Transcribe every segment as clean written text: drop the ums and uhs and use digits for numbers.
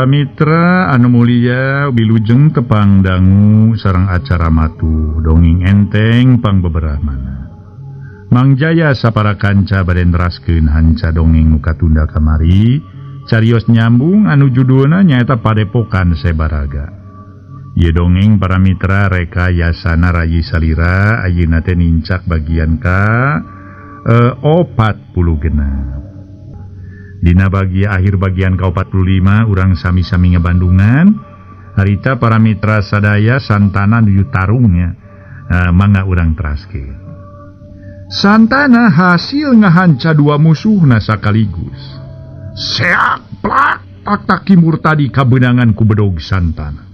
Para mitra anu mulia wilujeng tepang dangu sareng acara matu dongeng enteng pang beberapa Mang Jaya sapara kanca baden raskeun hanca dongeng nu katunda kamari carios nyambung anu judulna nyaeta Padepokan Sebaraga. Ieu dongeng para mitra rekayasana Rayi Salira ayeuna teh nincak bagian ka 40 genep. Dina akhir bagian ke-45 urang sami-sami ngebandungan harita para mitra sadaya santana nuju tarungnya mangga urang teraskeun. Santana hasil ngahanca dua musuhna sakaligus. Seak plak tak Kimurtadi kabeunangan ku bedog santana.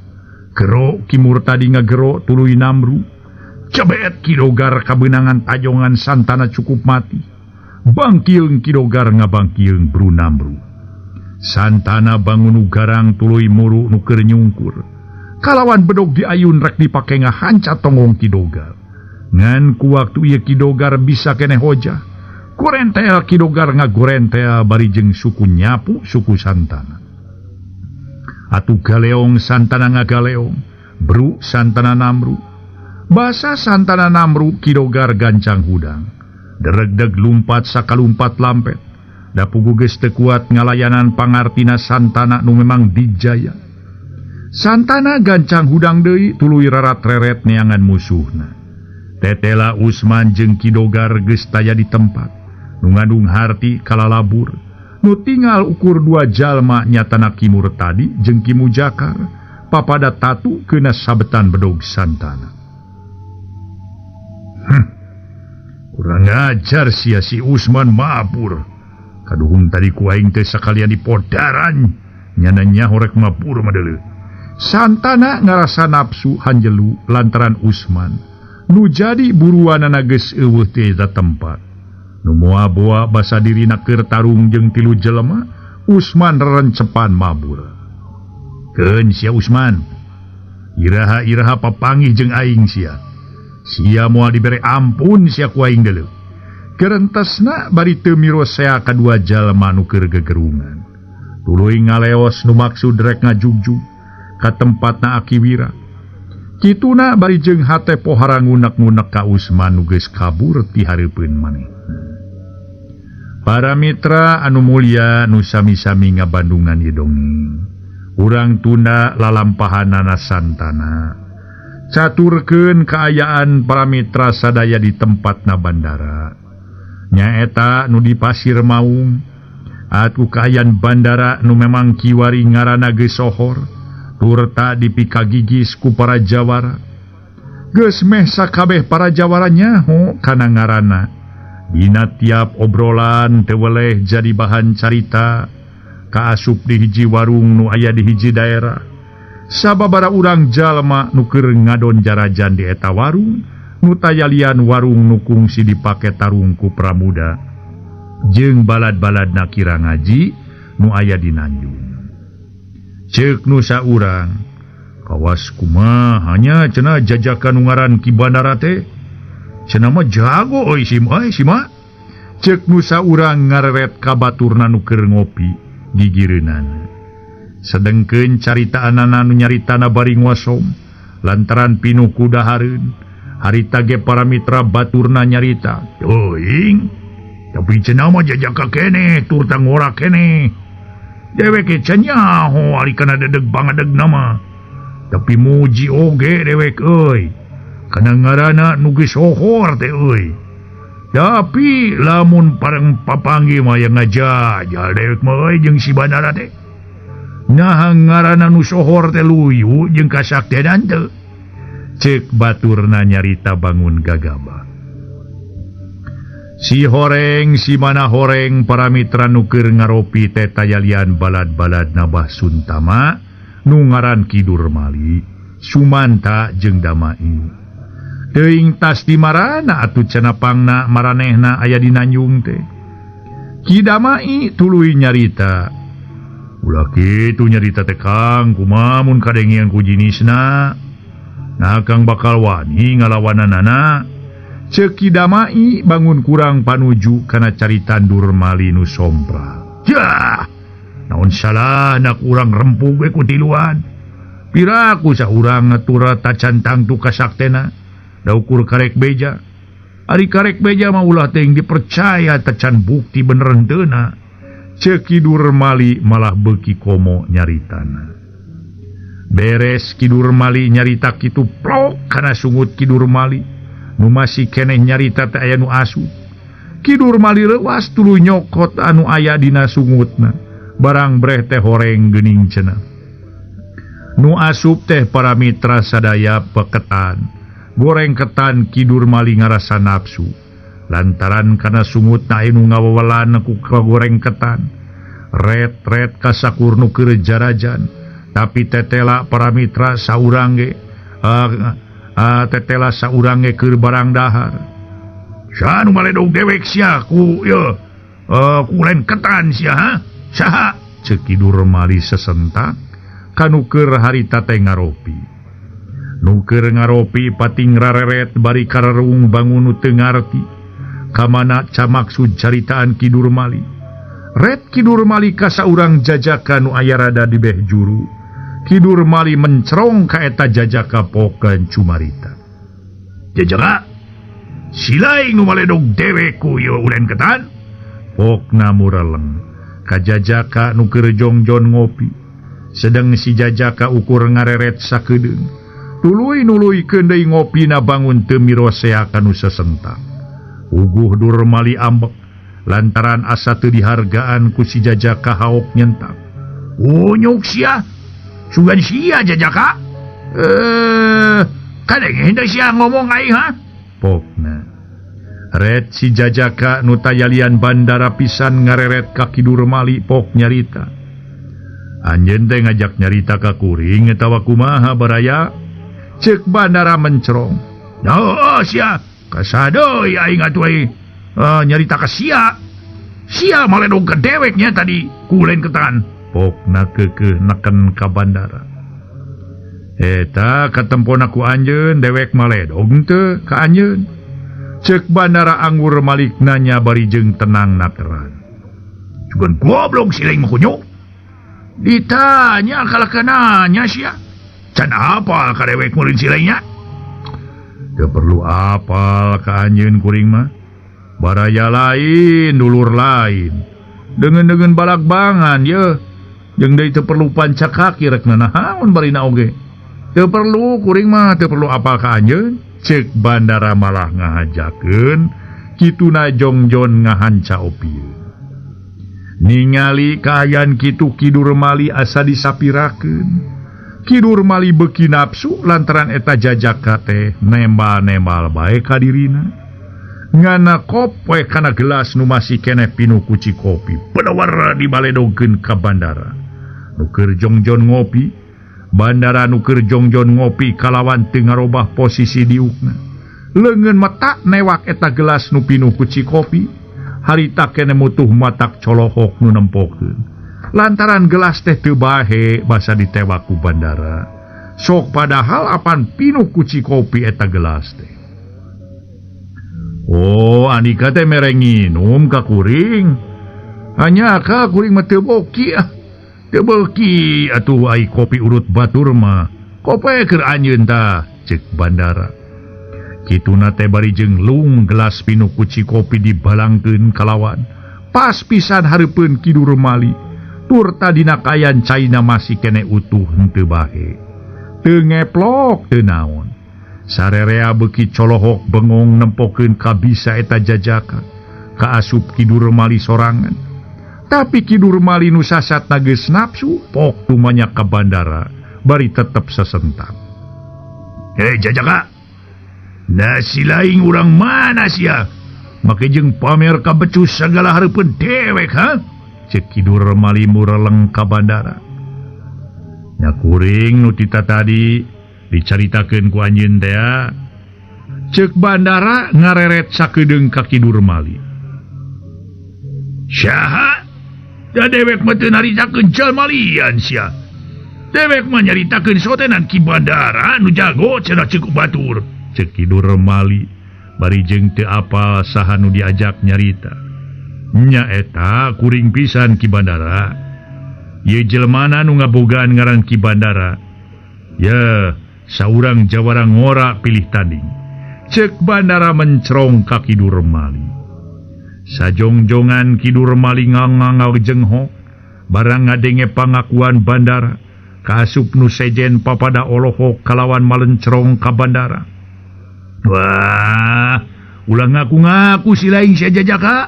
Gero Kimurtadi ngagero tuluy Namru. Cebet Kidogar kabeunangan tajongan santana cukup mati. Bangkieung Kidogar ngabangkieung Bru Namru. Santana bangun ugarang tuluy muru nu keur nyungkur. Kalawan bedog diayun rek dipake ngahanca tongong Kidogar. Ngan ku waktu ieu Kidogar bisa keneh hojah. Kurentel Kidogar ngagorentel bari jeung suku nyapu suku santana. Atuh galeong santana ngagaleong, Bru santana Namru. Basa santana Namru Kidogar gancang hudang. Deregdeg lumpat sakalumpat lampet. Da pugu geus teu kuat ngalayanan pangartina santana nu memang dijaya. Santana gancang hudang deui tuluy rarat-reret neangan musuhna. Tetela Usman jeung Kidogar geus taya di tempat. Nu ngandung harti kalalabur. Nu tinggal ukur dua jalma nyatana Kimurtadi jeung Kimujakar. Papada tatu keuna sabetan bedog santana. Kurang ajar sia si Usman mabur. Kaduhung tadi ku aing teh sakalian dipodaran. Nyananya horek mabur madeuleu. Santana ngarasa nafsu hanjelu lantaran Usman. Nu jadi buruanana geus eueuh ti eta tempat. Nu moal-boa basa dirina keur tarung jeung tilu jelema, Usman rerencepan mabur. Keun sia Usman. Iraha-iraha papanggih jeung aing sia. Sia moal dibere ampun sia ku aing deuleu. Kerentesna bari teu mirosea kadua jalma nu keur gegerungan. Tuluy ngaleos nu maksud rek ngajugjug ka tempatna Akiwira. Kituna bari jeung hate pohara ngunek-ngunek ka Usman nu geus kabur ti hareupeun maneh. Para mitra anu mulia nu sami-sami ngabandungan ieu dongeng. Urang tunda lalampahanana santana. Caturkeun kaayaan para mitra sadaya di tempatna bandara. Nyaeta nu di Pasir Maung. Atuh kaayaan bandara nu memang kiwari ngaranna geus sohor. Turta dipikagigis ku para jawara. Geus meh sakabeh para jawara nyaho kana ngaranna. Dina tiap obrolan teu weleh jadi bahan carita. Kaasup di hiji warung nu aya di hiji daerah. Sababara urang jalma nu keur ngadon jarajan di eta warung, nu tayalian warung nu kungsi dipake tarung ku pramuda, jeung balad-baladna kira ngaji nu aya di Nanjung. Ceuk nu saurang, kawas kumaha nya cenah jajakan nu ngaran Ki Bandara teh? Cenah mah jago euy sima. Ceuk nu saurang ngareret ka baturna nu keur ngopi gigireunan. Sedengkeun caritaanana nu nyaritana bari ngosom lantaran pinuh ku dahareun harita ge para mitra baturna nyarita teuing tapi cenah mah jajaka keneh tur tang ngora keneh dewek can nyaho ari kana dedeg bangadegna mah tapi muji oge dewek euy kana ngaranna nu geus sohor teh euy tapi lamun pareng papanggih mah yang ngajajal dewek mah euy jeung si Bandara teh. Nah ngaranna nu sohor teh luyu jeung kasaktian teu. Ceuk baturna nyarita bangun gagabah. Si horeng si mana horeng para mitra nu keur ngaropi teh tayalian balad-balad nabah Suntama nu ngaran Ki Durmali, Sumanta jeung Damai. Teuing tas di marana atuh cenah pangna maranehna aya di Nanjung teh. Ki Damai tuluy nyarita. Ulah kitu nyarita teh Kang, kumaha mun kadengian ku jinisna? Nah Kang bakal wani ngalawananana. Ceuk Ki Damai bangun kurang panuju kana caritan Durmali nu sompral. Yah, naon salah anak urang rempug ku tiluan piraku saurang ngatura tacantang tu kasaktena da ukur karek beja ari karek beja mah ulah teh dipercaya tacan bukti bener henteu ceuk Kidur Mali malah beuki komo nyaritana beres Kidur Mali nyarita kitu plok kana sungut Kidur Mali nu masih keneh nyarita teh aya nu asup Kidur Mali leuwas tuluy nyokot anu aya dina sungutna barang breh teh horeng geuning cenah nu asup teh para mitra sadaya peketan goreng ketan Kidur Mali ngarasa nafsu lantaran kana sungutna anu ngawewelan ku goreng ketan ret kasakur nu keur jarajan tapi tetela para mitra saurang ge tetela saurang ge keur barang dahar sanu maledog dewek sia ku ye kulen ketan sia ha saha ceuk Kidur Mali sesentak kanu keur harita teh ngaropi nu keur ngaropi pating rareret bari karerung bangun nu teu ngarti kamana camaksud caritaan Kidur Mali ret Kidur Mali ka saurang jajaka nu aya rada di beh juru Kidur Mali mencrong ka eta jajaka pokeun cumarita jajaka silaing nu maledog dewek ku ye ulen ketan pokna mureleng ka jajaka nu keur jongjon ngopi sedang si jajaka ukur ngareret sakedeung tuluy nuluykeun deui ngopina bangun teu mirosea kanu sesentak uguh Dur Mali ambek lantaran asa teu dihargaan ku si jajaka haok nyentak unyuk sia sugan sia jajaka kadang henteu sia ngomong aing ha pokna ret si jajaka nu tayalian bandara pisan ngareret ka Kidur Mali pok nyarita anjeun teh ngajak nyarita ka kuring atawa kumaha baraya ceuk bandara mencrong oh sia kasadeui aing atuh nyarita ka sia maledog ke deweknya tadi kulen ketan pokna keukeuh neken ka bandara eta katempona ku anjeun dewek maledog teu ka anjeun ceuk bandara anggur Malik nanya bari jeung tenang nakeran cuman goblok siling makunyo ditanya kalahkan nanya sia can apa ka dewek mulin silingnya teu perlu apal ka anjeun kuring mah baraya lain dulur lain dengan balak bangan ye jeung deui teu perlu panca kaki rek nanahaun barina oge teu perlu kuring mah teu perlu apal ka anjeun ceuk bandara malah ngahajakeun kituna jongjon ngahanca opieun ningali kaayaan kitu Kidur Mali asa disapirakeun Kidur Mali beuki nafsu lantaran eta jajaka teh nembal-nembal bae ka dirina ngana kope kana gelas nu masih keneh pinu kuci kopi pedawar dibaledogkeun ka bandara nu keur jongjon ngopi bandara nu keur jongjon ngopi kalawan teu ngarobah posisi diukna leungeun mata newak eta gelas nu pinuh kuci kopi harita keneh mutuh matak colohok nu nempokeun lantaran gelas teh teu bahe basa ditewak ku bandara sok padahal apan pinuh kuci kopi eta gelas teh oh anika teh mere nginum ka kuring hanya ka kuring mah teu boki teu beuki atuh ai kopi urut batur mah kope keur anjeun tah ceuk bandara kituna teh bari jenglung gelas pinuh kuci kopi dibalangkeun kalawan pas pisan hareupeun Kidur Mali tur tadina kayan caina masih kene utuh henteu bahe teu ngeplok teu naon sarerea beuki colohok bengong nempokeun ka bisa eta jajaka ka asup Kidur Mali sorangan tapi Kidur Mali nu sasatna geus nafsu pok tumanya ka bandara bari tetep sesentak jajaka da silaing urang mana sia make jeung pamer ka becus sagala hareupeun dewek ha ceuk Kidur Mali mureleng ka bandara nya kuring nu tita tadi dicaritakeun ku anjeun teh ceuk bandara ngareret sakedeung ka Kidur Mali saha da dewek mah teu naritakeun jalma lian sia dewek mah nyaritakeun sotenan ki bandara nu jago cenah ceuk batur ceuk Kidur Mali bari jeung teu apal saha nu diajak nyarita nya eta kuring pisan ki bandara Ye jelmana nu ngabogaan ngaran Ki Bandara. Ya, saurang jawara ngora pilih tanding. Cek Bandara mencrong ka Kidur Mali. Sajongjongan Kidur Mali ngangangaw jenghok, barang ngadenge pangakuan Bandara, kasup nu sejen papada olohok kalawan malencrong ka Bandara. Wah, ulang ngaku-ngaku si laing saja jaka.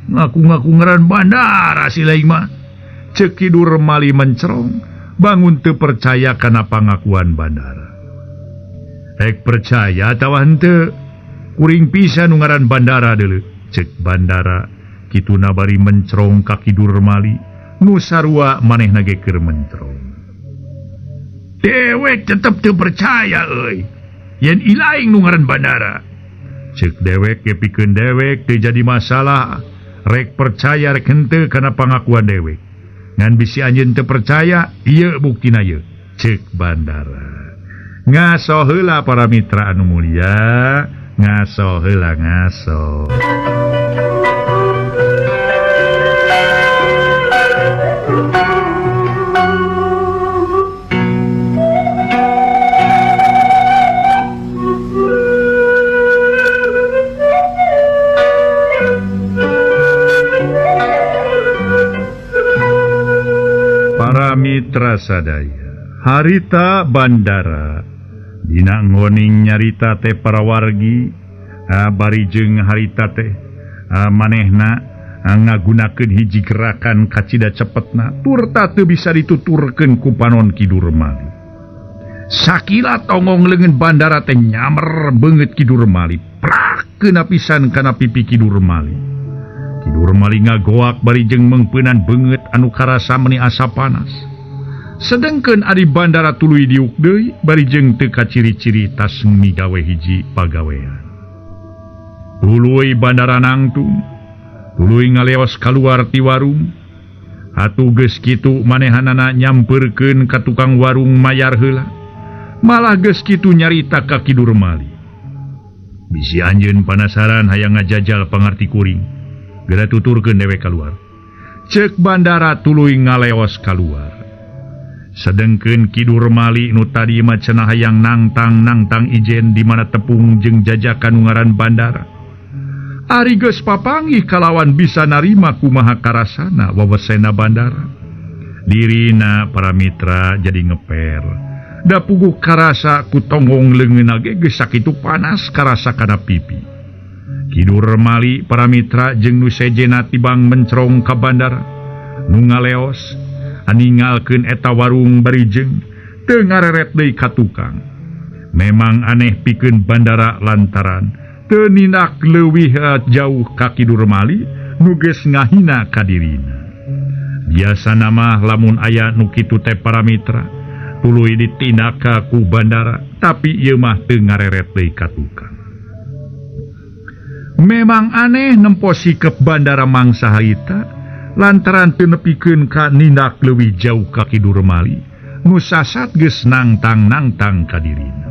Ngaku-ngaku ngaran Bandara si laing mah. Cek Kidur Mali mencerong, bangun teu percaya kana pangakuan Bandara. Ek percaya tawa henteu, kuring pisan nu ngaran Bandara deuleu. Cek Bandara, kituna bari mencerong ka Kidur Mali, nu sarua manehna ge keur mencerong. Dewek tetep teu percaya euy, yen ilaing nu ngaran Bandara. Cek dewek ge pikeun dewek teu jadi masalah, rek percaya rek henteu kana pangakuan dewek. Ngan bisi anjeun teu percaya, ieu buktina ieu. Cek Bandara. Ngaso heula para mitra anu mulia, ngaso heula ngaso. Para mitra sadaya, harita Bandara dina ngoning nyarita teh para wargi, bari jeung harita teh manehna ngagunakeun hiji gerakan kacida cepetna turta teu bisa dituturkeun ku panon Kidur Mali. Sakila tongong leungeun Bandara teh nyamer beungeut Kidur Mali, prakeun pisan kana pipi Kidur Mali. Kidur Mali ngagoak bari jeung mengpeunan beungeut anu karasa meni asa panas. Sedengkeun ari Bandara tuluy diuk deui bari jeung teu kaciri-ciri tas migawe hiji pagawean. Tuluy Bandara nangtung, tuluy ngaleos kaluar ti warung. Atuh geus kitu manehanana nyampeurkeun ka tukang warung mayar heula. Malah geus kitu nyarita ka Kidur Mali. Bisi anjeun panasaran hayang ngajajal pangarti kuring. Geura tuturkeun dewe kaluar. Cek Bandara tuluy ngaleos kaluar. Sedengkeun Kidur Mali nu tadi mah cenah hayang nangtang ijen di mana tepung jeung jajakan ngaran Bandara. Ari geus papanggih kalawan bisa narima kumaha karasana wawasena Bandara. Dirina para mitra jadi ngeper. Da puguh karasa ku tonggong leungeunna ge geus sakitu panas karasa kana pipi. Kidur Mali para mitra jeung nu sejena tibang mencrong ka Bandara. Nu ngaleos ninggalkeun eta warung bari jeung teu ngareret deui ka tukang. Memang aneh pikeun Bandara lantaran teu nindak leuwih jauh ka Kidur Mali nu geus ngahina ka dirina. Biasana mah lamun aya nu kitu teh para mitra tuluy ditindak ku Bandara, tapi ieu mah teu ngareret deui ka tukang. Memang aneh nempo sikep Bandara mangsa harita lantaran teu nepikeun ka nindak leuwih jauh ka Kidur Mali nu sasat geus nangtang ka dirina.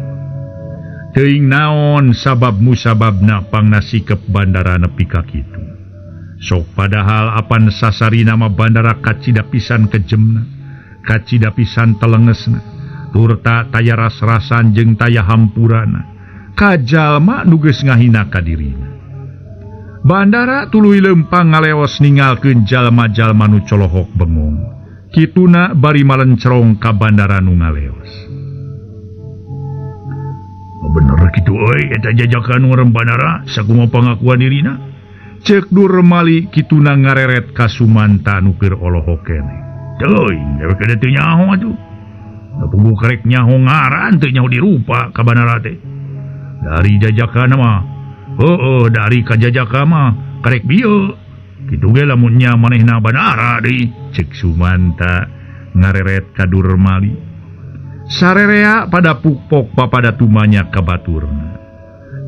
Teuing naon sabab musababna pangna sikep Bandara nepi ka kitu. Sok padahal apan sasarina mah Bandara kacida pisan kejemna, kacida pisan telengesna, turta taya ras-rasan jeung taya hampurana, ka jalma nu geus ngahina ka dirina. Bandara tuluy lempang ngaleos ninggalkeun jalma-jalma nu colohok bengong. Kituna bari malencrong ka Bandara nu ngaleos. Bener kitu euy eta jajakan ngaran Bandara sakumaha pangakuan dirina. Cek Dur Mali kituna ngareret ka Sumanta nu keur olohok keneh. Teuing dewek kada teu nyaho atuh. Da puguh karek nyaho ngaran teu nyaho dirupa ka Bandara teh. Dari jajakan mah dari kajajaka mah karek bieu. Kitu ge lamun nya manehna Bandara deui, cek Sumanta ngareret ka Dur Mali. Sarerea pada pupok papada tumanya ka baturna.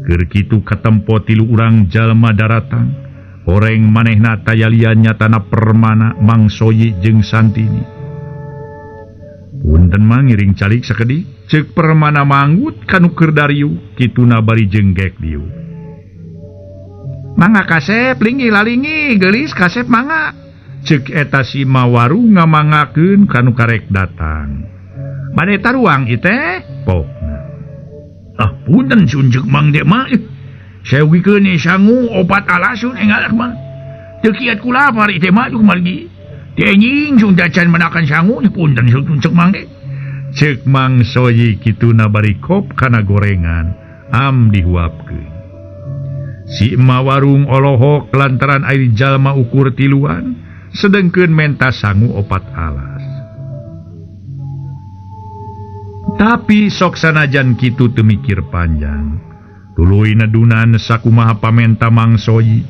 Keur kitu katempo 3 urang jalma daratang, oreng manehna tayalian nyatana permana Mang Soyi jeung Santini. Punten mah ngiring calik sakedik, cek permana manggut kanu keur dariu, kituna bari jenggek diu. Mangga kasep lingi lalingi geulis kasep mangga. Cek eta si Mawaru ngamangakeun kanu karek datang. Bade taruang ieu teh? Pokna. Ah, punten sunjeuk Mang Dek mah. Saya wikeun sangu obat alasun engalak mah. Teu kiat kula pari teh mah margi. Teh nying sun dacan menakan sangu punten sunjeuk Mang Dek. Cek Mang Soyi kituna bari kop kana gorengan am dihuapkeun. Si Mawarung olohok lantaran air jalma ukur tiluan sedengkeun menta sangu opat alas. Tapi sok sanajan kitu teu mikir panjang. Tuluy nadunan sakumaha pamenta Mang Soyi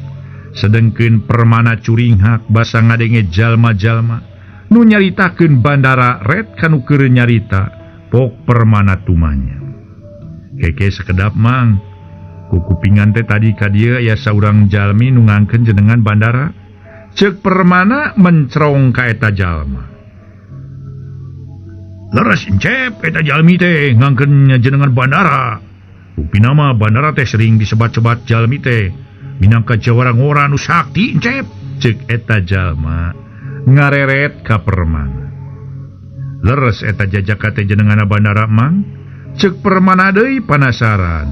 sedengkeun permana curinghak basa ngadenge jalma-jalma nu nyaritakeun bandara red kanu keur nyarita pok permana tumanya. Keke sekedap Mang, kukupingan teh tadi ka dieu aya saurang jalmi nu ngangkeun jenengan bandara. Ceuk permana mencrong ka eta jalma. Leres encep eta jalmi teh ngangkeun jenengan bandara. Upina mah bandara teh sering disebat-sebat jalmi teh minangka jawarang-ora nu sakti encep. Ceuk eta jalma ngareret ka permana. Leres eta jajaka teh jenengan bandara Mang. Ceuk permana deui panasaran.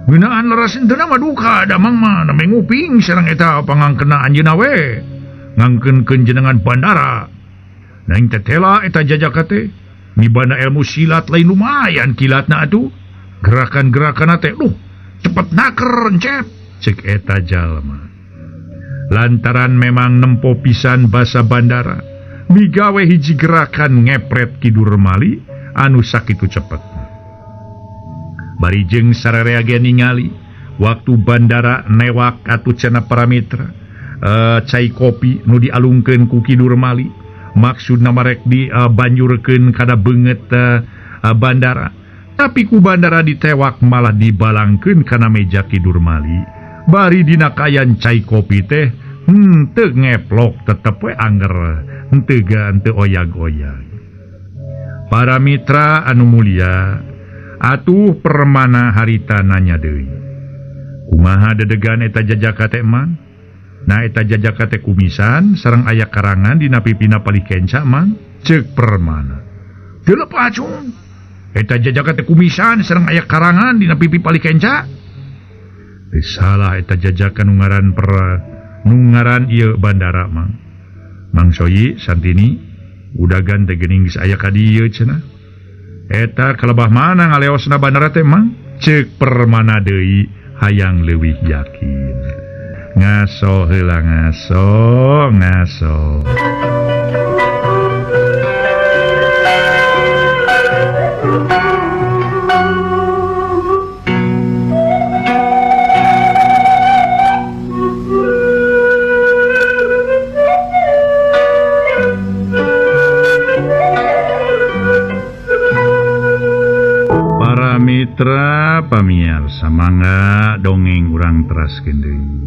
Ngeunaan leres entena mah duka da Mang mah name nguping sareng eta pangangkeuna anjeunna we ngangkeunkeun jenengan bandara. Naing tetela eta jajaka teh mibana ilmu silat lain lumayan kilatna atuh. Gerakan-gerakanna teh cepet naker encep. Ceuk eta jalma. Lantaran memang nempo pisan basa bandara, migawe hiji gerakan ngepret kidur mali anu sakitu cepet. Bari jeung sararea ge ningali waktu bandara newak atuh cenah para mitra cai kopi nu dialungkeun ku kidur mali maksudna marek di banjurkeun kada beungeut bandara, tapi ku bandara ditewak malah dibalangkeun kana meja kidur mali. Bari dina kayan cai kopi teh teu ngeplok tetep we anger henteu oyag-oyag. Para mitra anu mulia, atuh permana harita nanya deui. Kumaha dedegan eta jajaka teh Mang? Nah eta jajaka teh kumisan sareng aya karangan dina pipina palih kenca Mang. Ceuk permana. Teu lepa cung. Eta jajaka teh kumisan sareng aya karangan dina pipi palih kenca. Salah eta jajaka nu ngaran ieu bandara Mang. Mang Soyi santini udagan teh geuning geus aya ka dieu cenah. Eta kalebah mana ngaleosna bandara teh Mang? Ceuk permana deui hayang leuwih yakin. Ngaso heula ngaso. Mitra pamirsa mangga dongeng urang teraskeun deui.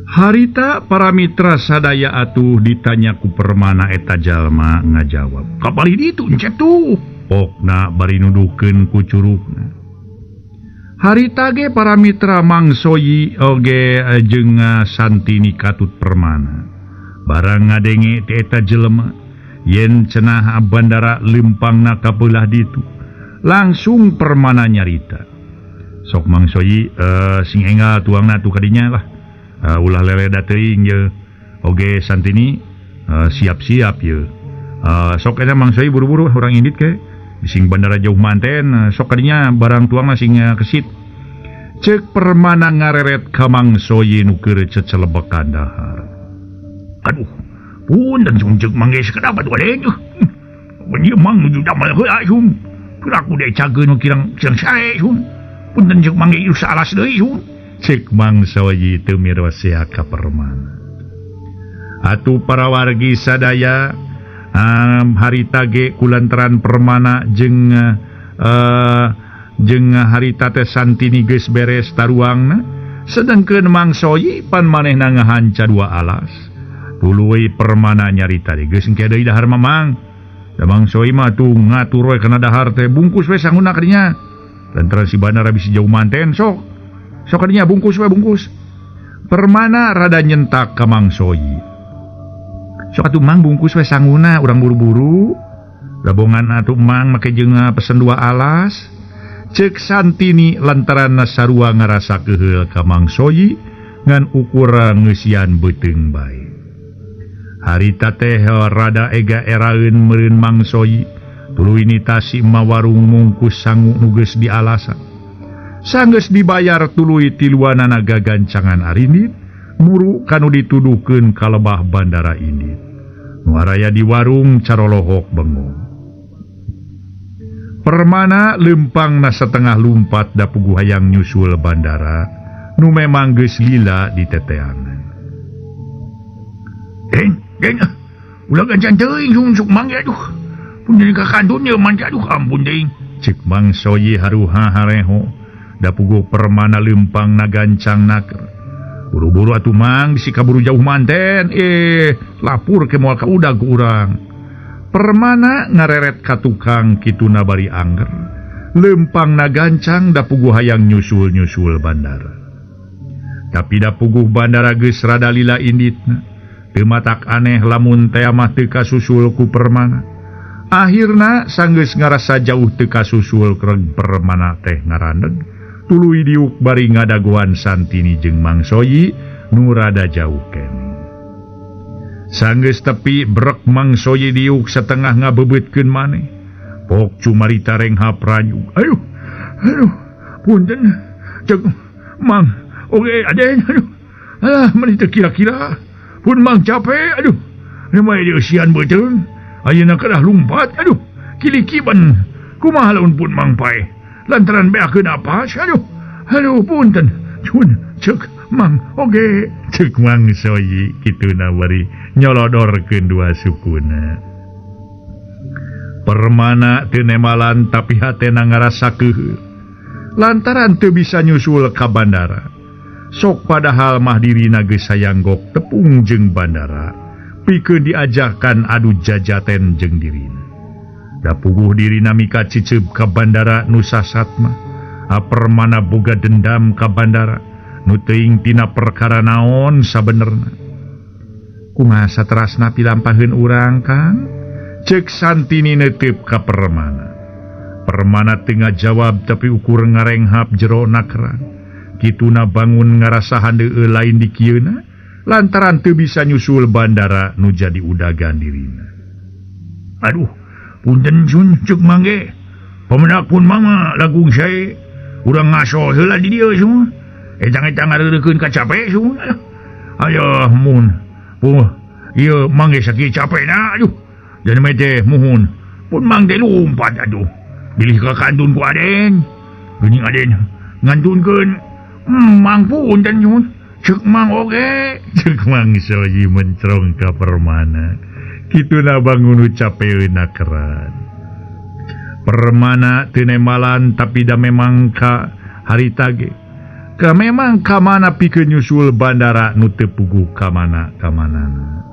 Harita para mitra sadaya atuh ditanya ku permana eta jalma ngajawab. Kapali ditu encep tuh. Pokna bari nuduhkeun ku curugna. Harita ge para mitra Mang Soyi oge jeung santini katut permana. Barang ngadenge ti eta jelema yen cenah bandara lempangna ka beulah ditu. Langsung permana nyarita. Sok Mang Soyi sing enggal tuangna tu kadinya lah. Ulah leleda teuing ye. Oge santini siap-siap ye. Sok eta Mang Soyi buru-buru urang indit ke. Sing bandara jauh manten sok kadinya barang tuangna sing kesit. Ceuk permana ngareret ka Mang Soyi nu keur cecelebekan dahar. Aduh, punten sunjeuk mangge sakedap atuh adeng. Mun Mang nuju damel heula sung. Kuraku deh cageun kirang sae sun. Punten ceuk mangge ieu salas deui sun. Ceuk Mang Soyi teu mirosea ka permana. Atuh para wargi sadaya harita ge kulantaran permana jeung harita teh santini geus beres taruangna. Sedengkeun Mang Soyi pan manehna ngahanca dua alas. Tuluy permana nyarita geus engke deui dahar Mamang. Da Mang Soyi mah tuh ngatur we kana dahar teh bungkus we sangguna kadinya. Lantaran si bandara bisi jauh manten sok kadinya bungkus we bungkus. Permana rada nyentak ka Mang Soyi. sok atuh mang bungkus we sangguna urang buru-buru labongan atuh mang make jeung pesen 2 alas cek Santini lantaran sarua ngarasa keheul ka Mang Soyi ngan ukuran ngeusian beuteung bae harita teh rada ega eraeun meureun Mang Soyi tuluy nitasi ma warung mungkus sangu nu geus di alasan sanggeus dibayar tuluy tiluanana gagancangan arinit muru kanu dituduhkeun ka lebah bandara ini nu araya di warung carolohok bengong permana lempangna setengah lumpat da puguh hayang nyusul bandara nu memang geus lila di teteangan geng ulah gancan teuing sungsuk mang aduh pun jadi kakandunnya man aduh ampun teuing cek Mang Soyi haruha hareho da puguh permana lempang na gancang naker buru-buru atuh mang si kaburu jauh manten lapur ke moal ka udag urang permana ngareret ka tukang kituna bari angger lempang na gancang da puguh hayang nyusul-nyusul bandara tapi da puguh bandara geus rada lila inditna teu matak aneh lamun teh mah teu kasusul ku permana akhirna sanggeus ngarasa jauh teu kasusul kreg permana teh ngarandeg tuluy diuk bari ngadagoan Santini jeung Mang Soyi nu rada jauh keneh sanggeus tepi brek Mang Soyi diuk setengah ngabebeutkeun maneh pok cumarita renghap ranyug aduh punten cek Mang oge aden aduh meni teu kira-kira pun Mang capek aduh nemai deusian beuteung ayeuna kedah lumpat aduh kilikiban kumaha lamun pun Mang pae lantaran beakeun apa aduh punten cun cek Mang oge cek Mang Soyi kituna bari nyolodorkeun 2 sukuna permana teu nemalan tapi hatena ngarasa keheul lantaran teu bisa nyusul ka bandara sok padahal mah dirina geus hayang gok tepung jeung bandara pikeun diajakan adu jajaten jeung dirina da puguh dirina mika ciceup ka bandara nu sasat mah permana boga dendam ka bandara nu teuing tina perkara naon sabenerna kumaha saterasna pilampaheun urang Kang cek Santini neuteup ka permana teu ngajawab tapi ukur ngarenghap jero nakran kituna bangun ngarasa handeueul lain di kieuna lantaran teu bisa nyusul bandara nu jadi udagan dirina aduh punten sun cek mangge pemenak pun mama lagung sae urang ngaso heula di dieu semua etang-etang ngareurekeun ka capek semua aya mun ieu mangge sakit capekna aduh dan mah teh muhun pun mang teh lumpat aduh bilih ka kantun ku aden geuning aden ngantunkeun Mang punten sun cek Mang oge cek Mang Soyi mencrong ka permana kituna bangun ucapeun nakeran permana teu nemalan tapi da memang ka harita ge ka memang ka mana pikeun nyusul bandara nu teu puguh ka mana-kamanana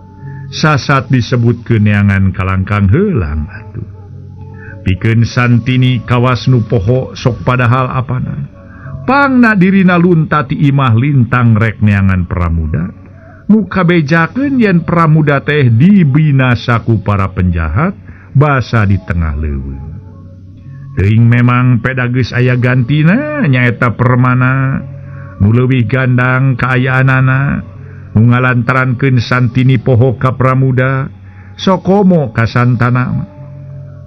sasat disebutkeun neangan kalangkang heulang atuh pikeun Santini kawas nu poho sok padahal apana pangna dirina lunta ti imah lintang rek neangan pramuda nu kabejakeun yen pramuda teh dibinasa ku para penjahat basa di tengah leuweung teuing memang peda geus aya gantina nyaeta permana nu leuwih gandang kaayaanana nu ngalantarankeun Santini poho ka pramuda sokomo ka santana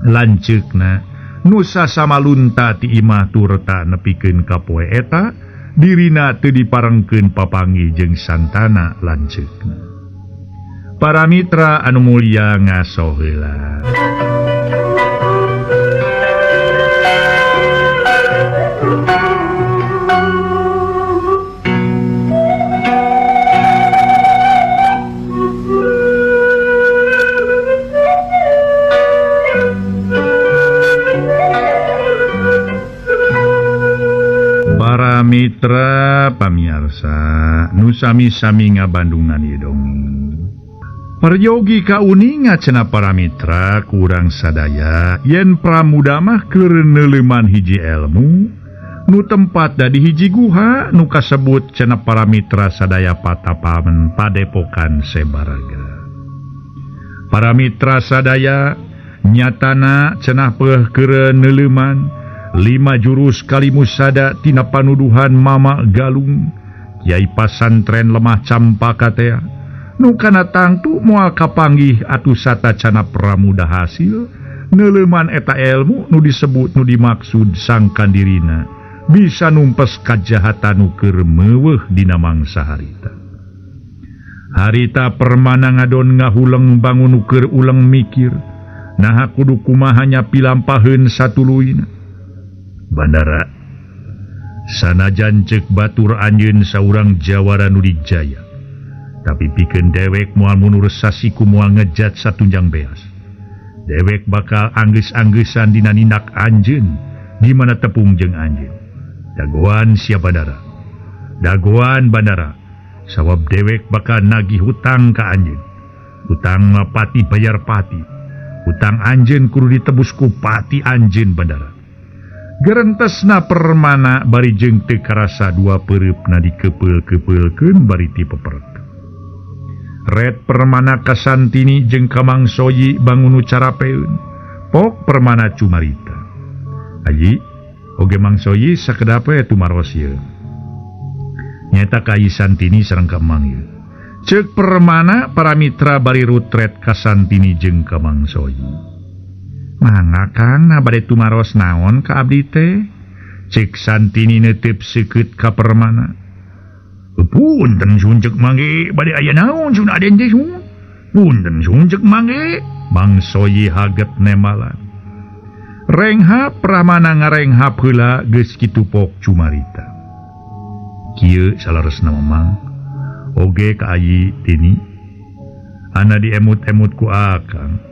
lanceukna nu sasama lunta ti imah turta nepikeun ka poe eta dirina teu diparengkeun papanggih jeung santana lanceukna para mitra anu mulia ngaso heula para mitra pamiarsa nu sami-sami ngabandungan ieu dongeng peryogi kauninga cenah para mitra kurang sadaya yen pramuda mah keur neuleuman hiji elmu nu tempat da di hiji guha nu kasebut cenah para mitra sadaya patapamen padepokan Sebaraga Para mitra sadaya nyatana cenah peuh neuleman 5 jurus kalimusada tina panuduhan Mama Galung Kiai pasantren lemah Campakatea nu kana tangtu moal kapanggih atusata cana pramuda hasil neuleman eta ilmu nu disebut nu dimaksud sangkandirina bisa numpes kajahatan nu keur meuweuh dina mangsa harita. Harita permana ngadon ngahuleng bangun nu keur ulang mikir naha kudu kumahanya pilampaheun satuluyna. Bandara sanajan cek batur anjeun saurang jawara nu dijaya tapi pikeun dewek moal munur sasiku moal ngejat satunjang beas dewek bakal anggeus-anggeussan dina nindak anjeun di mana tepung jeung anjeun dagoan sia bandara sabab dewek bakal nagih hutang ka anjeun hutang pati bayar pati hutang anjeun kudu ditebus ku pati anjeun bandara. Gerentesna permana bari jeung teu karasa 2 pereupna dikepeul-kepeulkeun bari ti peperet. Red permana kasantini jeung kamangsoyi bangun carapeun. Pok permana cumarita. Aji, oge mangsoyi sakedap we tumaros ieu. Nyata ka santini sareng ka mang ieu. Ceuk permana para mitra bari rutret kasantini jeung kamangsoyi. Mangga Kang bade tumaros naon ka abdi teh? Cek santini neuteup seukeut ka permana. Punten sunjek mangge bade aya naon sun aden teh? Punten sunjek mangge. Mangsoyi haget nemalan. Renghap pramana ngarenghap heula geus kitu pok cumarita. Kieu salaresna mamang oge ka ayi tini. Ana diemut-emut ku akang.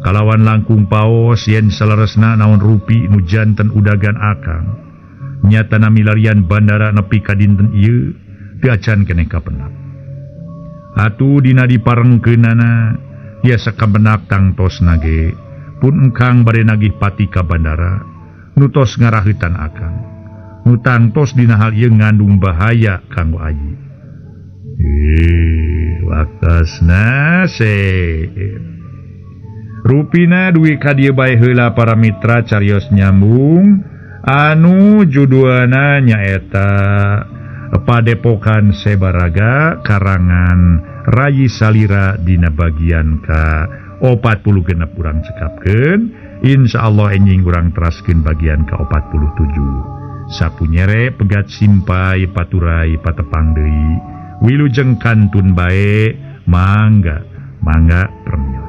Kalawan langkung paos yen salaresna naon rupi nu janten udagan akang nyatana milarian bandara nepi ka dinten ieu teu acan keneh kapenap atuh dina diparengkeunana tiasa kabenak tangtosna ge pun engkang bade nagih pati ka bandara nu tos ngaraheutan akang nu tangtos dina hal ieu ngandung bahaya kanggo ayi wakasna rupina duwi ka dieu bae heula para mitra carios nyambung anu juduana nyaeta Padepokan Sebaraga karangan Rayi Salira dina bagian ka 40 urang cekapkeun insyaallah enjing urang teraskeun bagian ka 47 sapunyere pegat simpai paturai patepang deui wilujeng kantun bae mangga permio.